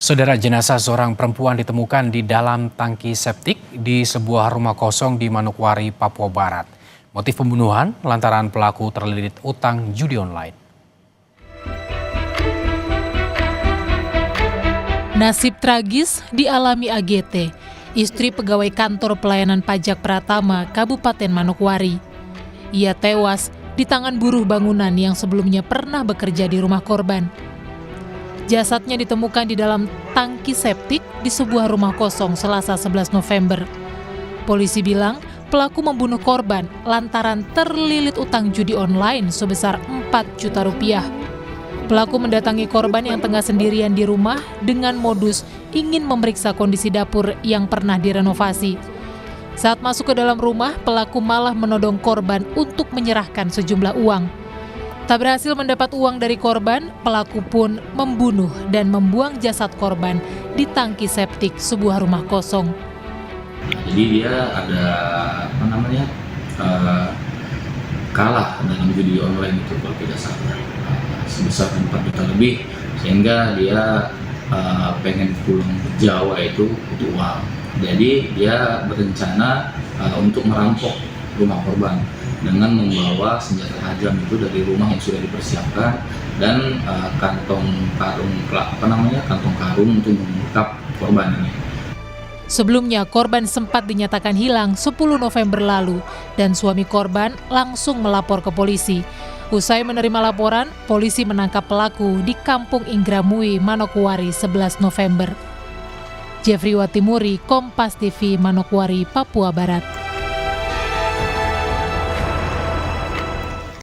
Saudara, jenazah seorang perempuan ditemukan di dalam tangki septik di sebuah rumah kosong di Manokwari, Papua Barat. Motif pembunuhan lantaran pelaku terlilit utang judi online. Nasib tragis dialami AGT, istri pegawai kantor pelayanan pajak Pratama, Kabupaten Manokwari. Ia tewas di tangan buruh bangunan yang sebelumnya pernah bekerja di rumah korban. Jasadnya ditemukan di dalam tangki septik di sebuah rumah kosong Selasa 11 November. Polisi bilang pelaku membunuh korban lantaran terlilit utang judi online sebesar 4 juta rupiah. Pelaku mendatangi korban yang tengah sendirian di rumah dengan modus ingin memeriksa kondisi dapur yang pernah direnovasi. Saat masuk ke dalam rumah, pelaku malah menodong korban untuk menyerahkan sejumlah uang. Tak berhasil mendapat uang dari korban, pelaku pun membunuh dan membuang jasad korban di tangki septik sebuah rumah kosong. Jadi dia ada kalah dalam judi online itu kalau tidak salah sebesar 4 juta lebih, sehingga dia pengen pulang ke Jawa itu butuh uang. Jadi dia berencana untuk merampok rumah korban dengan membawa senjata tajam itu dari rumah yang sudah dipersiapkan dan kantong karung untuk mengungkap korban ini. Sebelumnya korban sempat dinyatakan hilang 10 November lalu dan suami korban langsung melapor ke polisi. Usai menerima laporan, polisi menangkap pelaku di Kampung Ingramui, Manokwari 11 November. Jeffrey Watimuri, Kompas TV, Manokwari, Papua Barat.